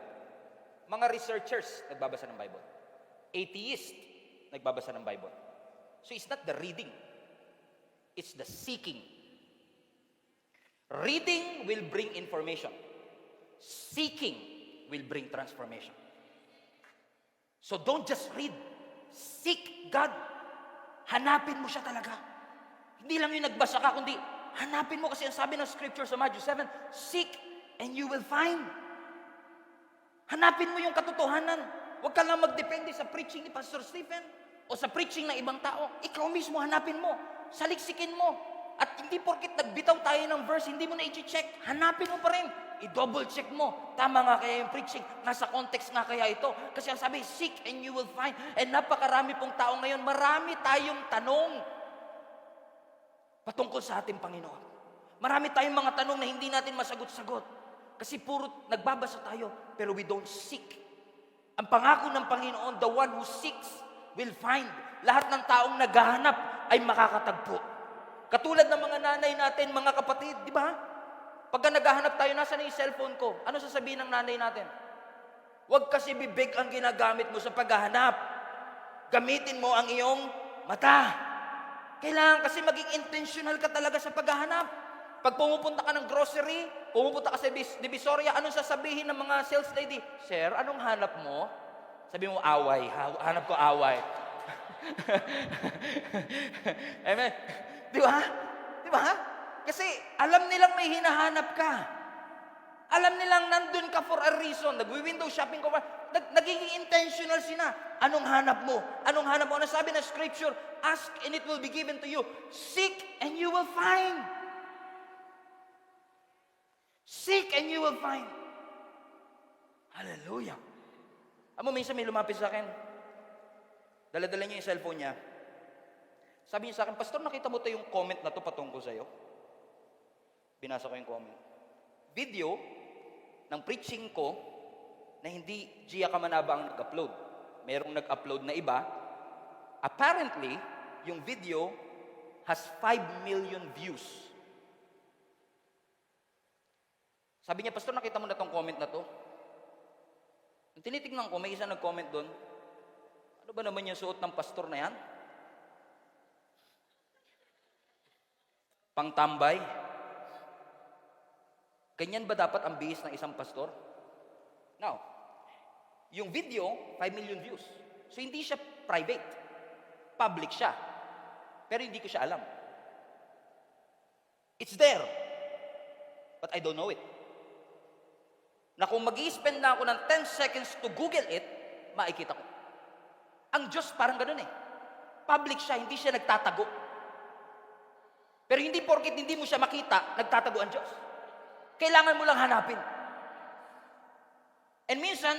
Mga researchers nagbabasa ng Bible. Atheist nagbabasa ng Bible. So it's not the reading. It's the seeking. Reading will bring information. Seeking will bring transformation. So don't just read. Seek God. Hanapin mo siya talaga. Hindi lang yung nagbasa ka, kundi hanapin mo kasi ang sabi ng scripture sa Matthew 7, seek and you will find. Hanapin mo yung katotohanan. Huwag ka lang magdepende sa preaching ni Pastor Stephen o sa preaching ng ibang tao. Ikaw mismo hanapin mo. Saliksikin mo. At hindi porkit nagbitaw tayo ng verse, hindi mo na i-check. Hanapin mo pa rin. I-double check mo. Tama nga kaya yung preaching. Nasa context nga kaya ito. Kasi ang sabi, seek and you will find. And napakarami pong tao ngayon, marami tayong tanong patungkol sa ating Panginoon. Marami tayong mga tanong na hindi natin masagot-sagot. Kasi puro nagbabasa tayo, pero we don't seek. Ang pangako ng Panginoon, the one who seeks will find. Lahat ng taong naghahanap ay makakatagpo. Katulad ng mga nanay natin, mga kapatid, di ba? Pagka naghahanap tayo, nasa na yung cellphone ko? Ano sasabihin ng nanay natin? Huwag kasi bibig ang ginagamit mo sa paghahanap. Gamitin mo ang iyong mata. Kailangan kasi maging intentional ka talaga sa paghahanap. Pag pumupunta ka ng grocery, pumupunta ka sa Divisoria, anong sasabihin ng mga sales lady? Sir, anong hanap mo? Sabi mo, away. Hanap ko away. Amen. Di ba? Di ba? Kasi alam nilang may hinahanap ka. Alam nilang nandun ka for a reason. Nag-window shopping ko pa. Nagiging intentional sila. Anong hanap mo? Anong hanap mo? Ano sabi ng scripture? Ask and it will be given to you. Seek and you will find. Seek and you will find. Hallelujah. Amo, minsan may lumapit sa akin. Dala-dala niya yung cellphone niya. Sabi niya sa akin, Pastor, nakita mo to yung comment na to patungkol sa'yo? Binasa ko yung comment. Video ng preaching ko na hindi Gia Kamanaba ang nag-upload. Merong nag-upload na iba. Apparently, yung video has 5 million views. Sabi niya, Pastor, nakita mo na tong comment na to? Nung tinitignan ko, may isa nag-comment doon. Ano ba naman yung suot ng pastor na yan? Pangtambay. Ganyan ba dapat ang bihis ng isang pastor? Now, yung video, 5 million views. So, hindi siya private. Public siya. Pero hindi ko siya alam. It's there. But I don't know it. Na kung mag-i-spend na ako ng 10 seconds to Google it, makikita ko. Ang Diyos parang ganun Public siya, hindi siya nagtatago. Pero hindi porkit hindi mo siya makita, nagtatago ang Diyos. Kailangan mo lang hanapin. And minsan,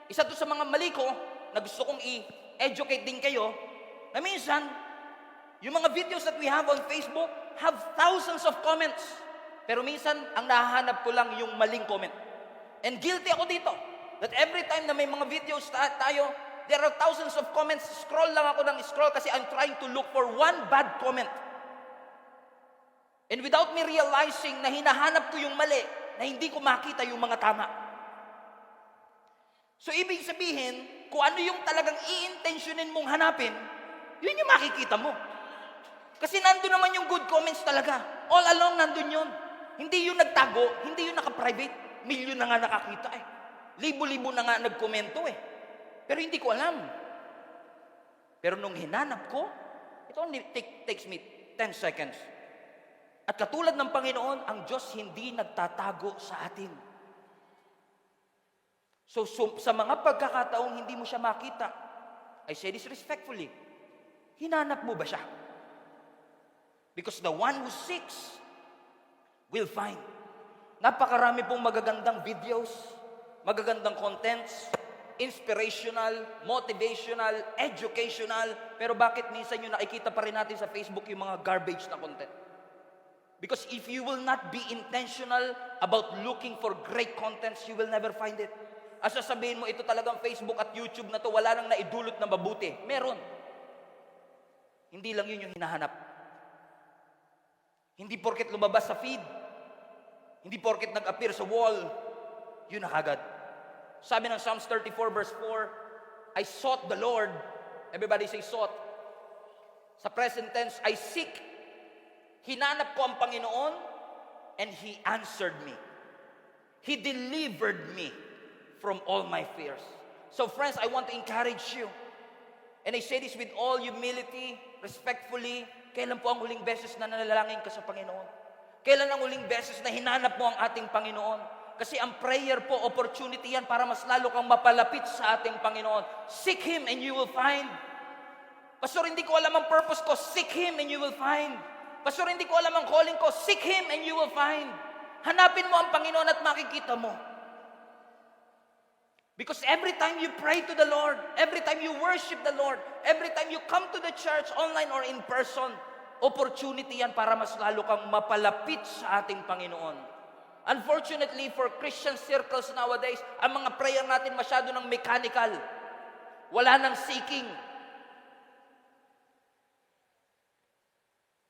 isa to sa mga mali ko, na gusto kong i-educate din kayo, na minsan, yung mga videos that we have on Facebook have thousands of comments. Pero minsan, ang nahahanap ko lang yung maling comment. And guilty ako dito. That every time na may mga videos tayo, there are thousands of comments. Scroll lang ako ng scroll kasi I'm trying to look for one bad comment. And without me realizing na hinahanap ko yung mali, na hindi ko makita yung mga tama. So, ibig sabihin, kung ano yung talagang i-intentionin mong hanapin, yun yung makikita mo. Kasi nandun naman yung good comments talaga. All along nandun yun. Hindi yung nagtago, hindi yung naka-private. Milyon na nga nakakita Libo-libo na nga nagkomento Pero hindi ko alam. Pero nung hinanap ko, ito only takes me 10 seconds. At katulad ng Panginoon, ang Diyos hindi nagtatago sa atin. So sa mga pagkakataong hindi mo siya makita, I say this respectfully, hinanap mo ba siya? Because the one who seeks will find. Napakarami pong magagandang videos, magagandang contents, inspirational, motivational, educational, pero bakit minsan yung nakikita pa rin natin sa Facebook yung mga garbage na content? Because if you will not be intentional about looking for great contents, you will never find it. As sasabihin mo, ito talagang Facebook at YouTube na to, wala nang naidulot na mabuti. Meron. Hindi lang yun yung hinahanap. Hindi porket lumabas sa feed, hindi porket nag-appear sa wall, yun na kagad. Sabi ng Psalms 34 verse 4, I sought the Lord. Everybody say sought. Sa present tense, I seek. Hinanap ko ang Panginoon and He answered me. He delivered me from all my fears. So friends, I want to encourage you. And I say this with all humility, respectfully. Kailan po ang huling beses na nanalangin ka sa Panginoon? Kailan ang huling beses na hinanap mo ang ating Panginoon? Kasi ang prayer po, opportunity yan para mas lalo kang mapalapit sa ating Panginoon. Seek Him and you will find. Pastor, hindi ko alam ang purpose ko. Seek Him and you will find. Pastor, hindi ko alam ang calling ko. Seek Him and you will find. Hanapin mo ang Panginoon at makikita mo. Because every time you pray to the Lord, every time you worship the Lord, every time you come to the church, online or in person, opportunity yan para mas lalo kang mapalapit sa ating Panginoon. Unfortunately, for Christian circles nowadays, ang mga prayer natin masyado ng mechanical. Wala nang seeking.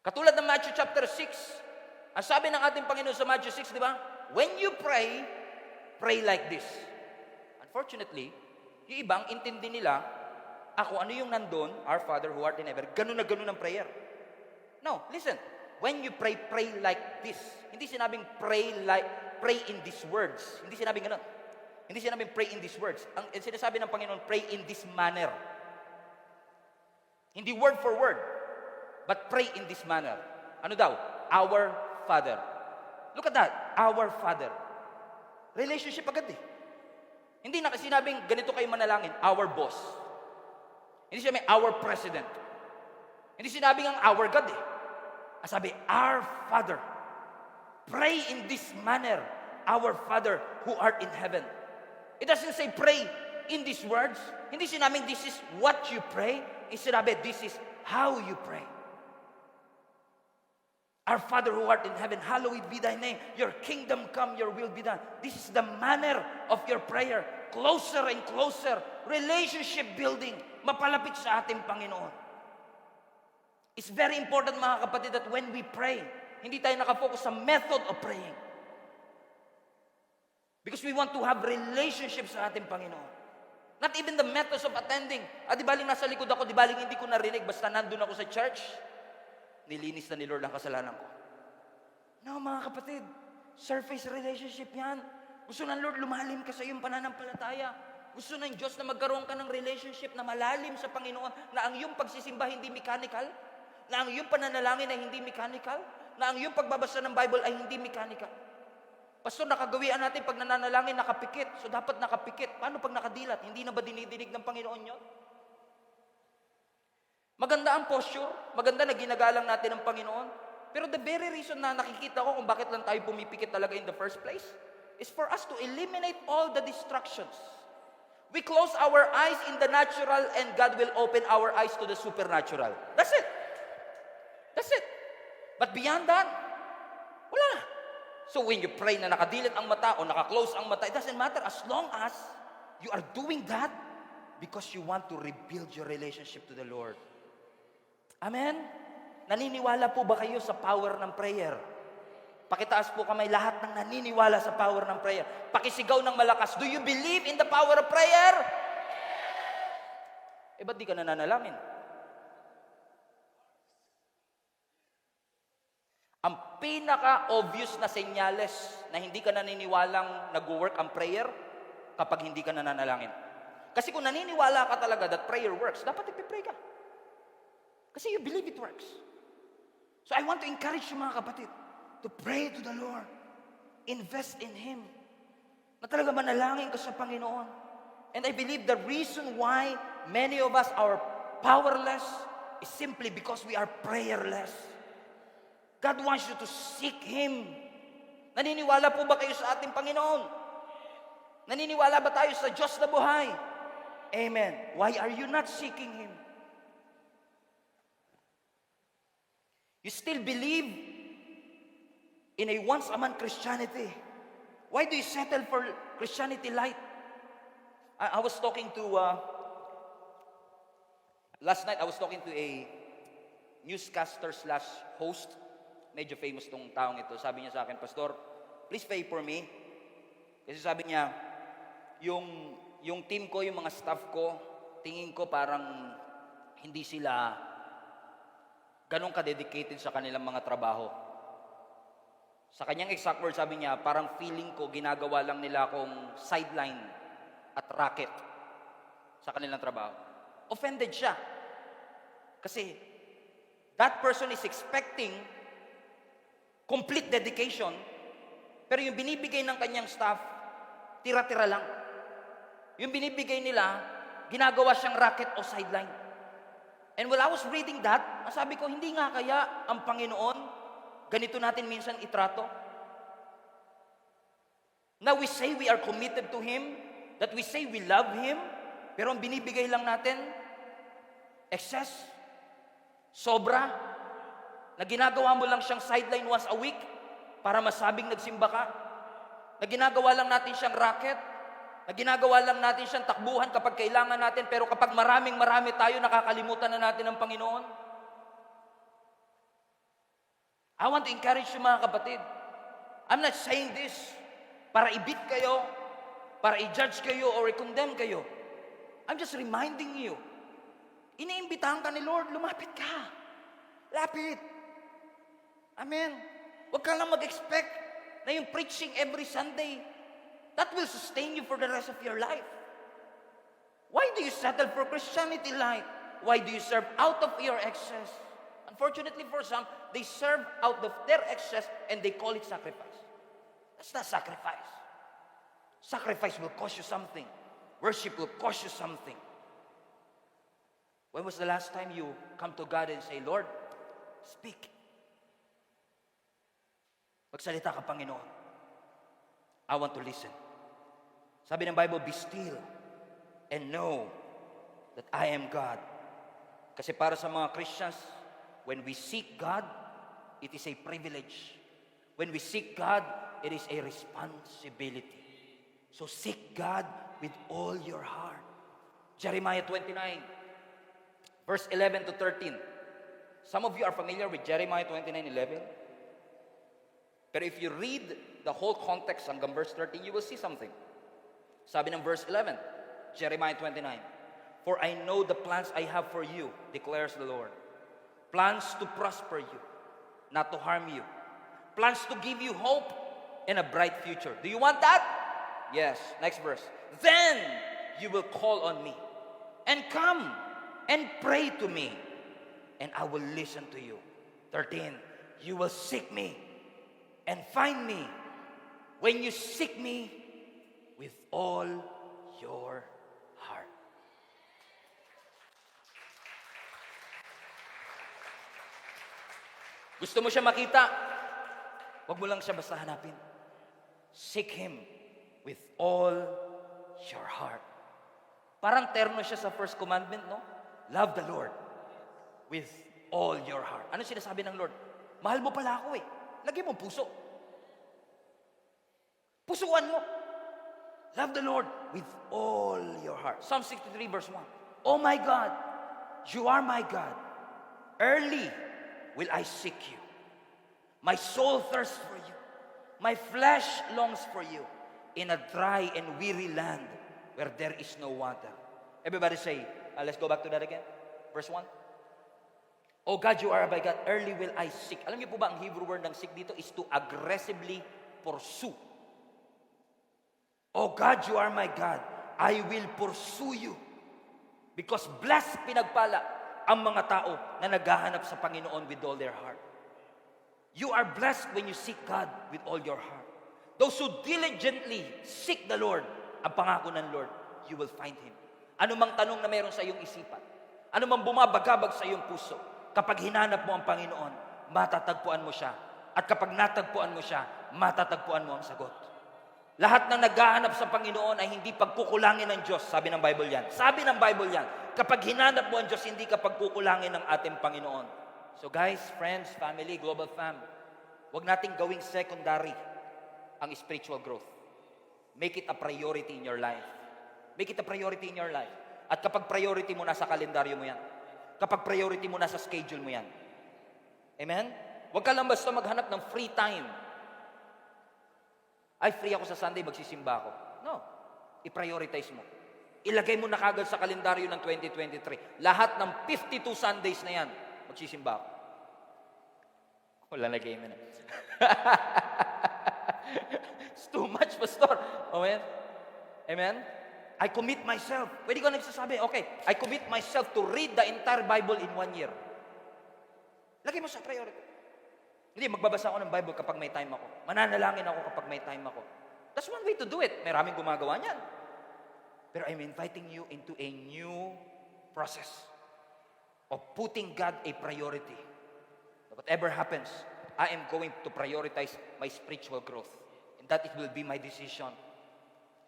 Katulad ng Matthew chapter 6, ang sabi ng ating Panginoon sa Matthew 6, di ba? When you pray, pray like this. Unfortunately, yung ibang intindi nila, ako ano yung nandun, our Father who art in heaven, ganun na ganun ang prayer. No, listen. When you pray, pray like this. Hindi sinabing pray in these words. Hindi sinabing ganun. Hindi sinabing pray in these words. Ang sinasabi ng Panginoon, pray in this manner. Hindi word for word, but pray in this manner. Ano daw? Our Father. Look at that. Our Father. Relationship agad eh. Hindi na sinabing ganito kayo manalangin, our boss. Hindi sinabing our president. Hindi sinabing ang our God eh. Sabi, our Father. Pray in this manner, our Father who art in heaven. It doesn't say pray in these words. Hindi sinabing this is what you pray. Sinabi, this is how you pray. Our Father who art in heaven, hallowed be thy name. Your kingdom come, your will be done. This is the manner of your prayer. Closer and closer. Relationship building. Mapalapit sa ating Panginoon. It's very important mga kapatid that when we pray, hindi tayo nakafocus sa method of praying. Because we want to have relationship sa ating Panginoon. Not even the methods of attending. Di baling nasa likod ako, di baling hindi ko narinig, basta nandun ako sa church, nilinis na ni Lord ang kasalanan ko. No, mga kapatid, surface relationship yan. Gusto ng Lord, lumalim ka sa iyong pananampalataya. Gusto ng Diyos na magkaroon ka ng relationship na malalim sa Panginoon, na ang iyong pagsisimba hindi mechanical, na ang iyong pananalangin ay hindi mechanical, na ang iyong pagbabasa ng Bible ay hindi mechanical. Pastor, nakagawian natin pag nananalangin, nakapikit. So dapat nakapikit. Paano pag nakadilat? Hindi na ba dinidinig ng Panginoon yun? Maganda ang posture, maganda na ginagalang natin ang Panginoon. Pero the very reason na nakikita ko kung bakit lang tayo pumipikit talaga in the first place is for us to eliminate all the distractions. We close our eyes in the natural and God will open our eyes to the supernatural. That's it. That's it. But beyond that, wala na. So when you pray na nakadilat ang mata o nakaklose ang mata, it doesn't matter as long as you are doing that because you want to rebuild your relationship to the Lord. Amen? Naniniwala po ba kayo sa power ng prayer? Pakitaas po kamay lahat ng naniniwala sa power ng prayer. Pakisigaw ng malakas, do you believe in the power of prayer? Ba't di ka nananalangin? Ang pinaka-obvious na senyales na hindi ka naniniwalang nag-work ang prayer kapag hindi ka nananalangin. Kasi kung naniniwala ka talaga that prayer works, dapat ipipray ka. Kasi you believe it works. So I want to encourage you mga kapatid to pray to the Lord. Invest in Him. Na talaga manalangin ka sa Panginoon. And I believe the reason why many of us are powerless is simply because we are prayerless. God wants you to seek Him. Naniniwala po ba kayo sa ating Panginoon? Naniniwala ba tayo sa Diyos na buhay? Amen. Why are you not seeking Him? You still believe in a once-a-month Christianity. Why do you settle for Christianity light? I was talking to, last night I was talking to a newscaster slash host. Medyo famous tong taong ito. Sabi niya sa akin, Pastor, please pray for me. Kasi sabi niya, yung team ko, yung mga staff ko, tingin ko parang hindi sila ganun ka-dedicated sa kanilang mga trabaho. Sa kanyang exact word, sabi niya, parang feeling ko, ginagawa lang nila akong sideline at racket sa kanilang trabaho. Offended siya. Kasi that person is expecting complete dedication, pero yung binibigay ng kanyang staff, tira-tira lang. Yung binibigay nila, ginagawa siyang racket o sideline. And while I was reading that, sabi ko, hindi nga kaya ang Panginoon, ganito natin minsan itrato? Now we say we are committed to Him, that we say we love Him, pero ang binibigay lang natin, excess, sobra, na ginagawa mo lang siyang sideline once a week para masabing nagsimba ka, na ginagawa lang natin siyang racket, na ginagawa lang natin siyang takbuhan kapag kailangan natin, pero kapag marami tayo, nakakalimutan na natin ang Panginoon. I want to encourage you mga kapatid. I'm not saying this para i-beat kayo, para i-judge kayo, or i-condemn kayo. I'm just reminding you, iniimbitahan ka ni Lord, lumapit ka. Lapit. Amen. Huwag ka lang mag-expect na yung preaching every Sunday, that will sustain you for the rest of your life. Why do you settle for Christianity light? Why do you serve out of your excess? Unfortunately for some, they serve out of their excess and they call it sacrifice. That's not sacrifice. Sacrifice will cost you something. Worship will cost you something. When was the last time you come to God and say, Lord, speak? Magsalita ka, Panginoon. I want to listen. Sabi ng Bible, be still and know that I am God. Kasi para sa mga Christians, when we seek God, it is a privilege. When we seek God, it is a responsibility. So seek God with all your heart. Jeremiah 29, verse 11 to 13. Some of you are familiar with Jeremiah 29:11. Pero if you read the whole context hanggang verse 13, you will see something. Sabi ng verse 11, Jeremiah 29, for I know the plans I have for you, declares the Lord. Plans to prosper you, not to harm you. Plans to give you hope and a bright future. Do you want that? Yes. Next verse. Then you will call on me and come and pray to me, and I will listen to you. 13. You will seek me and find me when you seek me with all your heart. Gusto mo siya makita? Huwag mo lang siya basta hanapin. Seek Him with all your heart. Parang terno siya sa first commandment, no? Love the Lord with all your heart. Ano sinasabi ng Lord? Mahal mo pala ako eh. Lagyan mo puso. Pusuan mo. Love the Lord with all your heart. Psalm 63 verse 1. Oh my God, you are my God. Early will I seek you. My soul thirsts for you. My flesh longs for you in a dry and weary land where there is no water. Everybody say, let's go back to that again. Verse 1. Oh God, you are my God. Early will I seek. Alam niyo po ba, ang Hebrew word ng seek dito is to aggressively pursue. Oh God, you are my God. I will pursue you. Because blessed, pinagpala, ang mga tao na naghahanap sa Panginoon with all their heart. You are blessed when you seek God with all your heart. Those who diligently seek the Lord, ang pangako ng Lord, you will find Him. Ano mang tanong na meron sa iyong isipan, ano mang bumabagabag sa iyong puso, kapag hinanap mo ang Panginoon, matatagpuan mo siya. At kapag natagpuan mo siya, matatagpuan mo ang sagot. Lahat ng naghahanap sa Panginoon ay hindi pagkukulangin ng Diyos. Sabi ng Bible yan. Sabi ng Bible yan. Kapag hinanap mo ang Diyos, hindi ka pagkukulangin ng ating Panginoon. So guys, friends, family, global fam, huwag nating gawing secondary ang spiritual growth. Make it a priority in your life. Make it a priority in your life. At kapag priority mo, nasa kalendaryo mo yan. Kapag priority mo, nasa schedule mo yan. Amen? Huwag ka lang basta maghanap ng free time. Ay, free ako sa Sunday, magsisimba ako. No. I-prioritize mo. Ilagay mo na kagad sa kalendaryo ng 2023. Lahat ng 52 Sundays na yan, magsisimba ako. Wala na game na. It's too much, Pastor. Amen? Amen? I commit myself. Pwede ko nagsasabi, okay, I commit myself to read the entire Bible in 1 year. Lagay mo sa priority. Hindi, magbabasa ako ng Bible kapag may time ako. Mananalangin ako kapag may time ako. That's one way to do it. May maraming gumagawa niyan. Pero I'm inviting you into a new process of putting God a priority. Whatever happens, I am going to prioritize my spiritual growth. And that it will be my decision.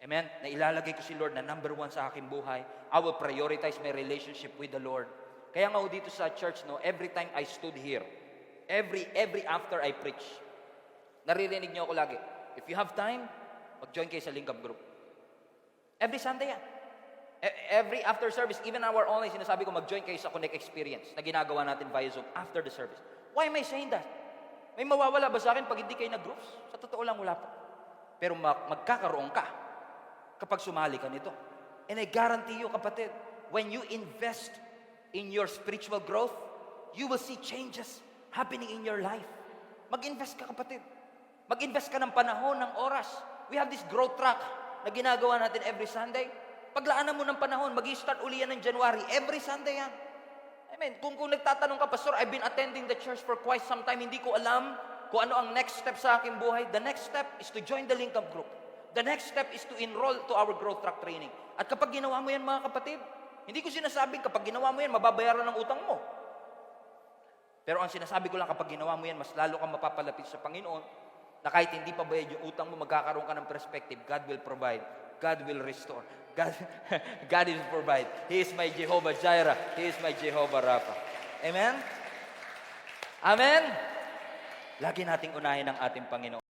Amen? Na ilalagay ko si Lord na number 1 sa aking buhay. I will prioritize my relationship with the Lord. Kaya nga dito sa church, no, every time I stood here, every after I preach, naririnig niyo ako lagi, if you have time, mag-join kayo sa Lingkap Group. Every Sunday yan. Every after service, even our online, sinasabi ko, mag-join kayo sa Connect Experience na ginagawa natin via Zoom after the service. Why am I saying that? May mawawala ba sa akin pag hindi kayo nag-groups? Sa totoo lang, wala pa. Pero magkakaroon ka kapag sumali ka nito. And I guarantee you, kapatid, when you invest in your spiritual growth, you will see changes happening in your life. Mag-invest ka, kapatid. Mag-invest ka ng panahon, ng oras. We have this growth track na ginagawa natin every Sunday. Paglaanan mo ng panahon, mag-i-start uli yan ng January. Every Sunday yan. Amen. Kung nagtatanong ka, Pastor, I've been attending the church for quite some time. Hindi ko alam kung ano ang next step sa aking buhay. The next step is to join the Lingkap Group. The next step is to enroll to our growth track training. At kapag ginawa mo yan, mga kapatid, hindi ko sinasabing kapag ginawa mo yan, mababayaran ng utang mo. Pero ang sinasabi ko lang, kapag ginawa mo yan, mas lalo kang mapapalapit sa Panginoon, na kahit hindi pa bayad yung utang mo, magkakaroon ka ng perspective. God will provide. God will restore. God will provide. He is my Jehovah Jireh. He is my Jehovah Rapha. Amen? Amen? Lagi nating unahin ang ating Panginoon.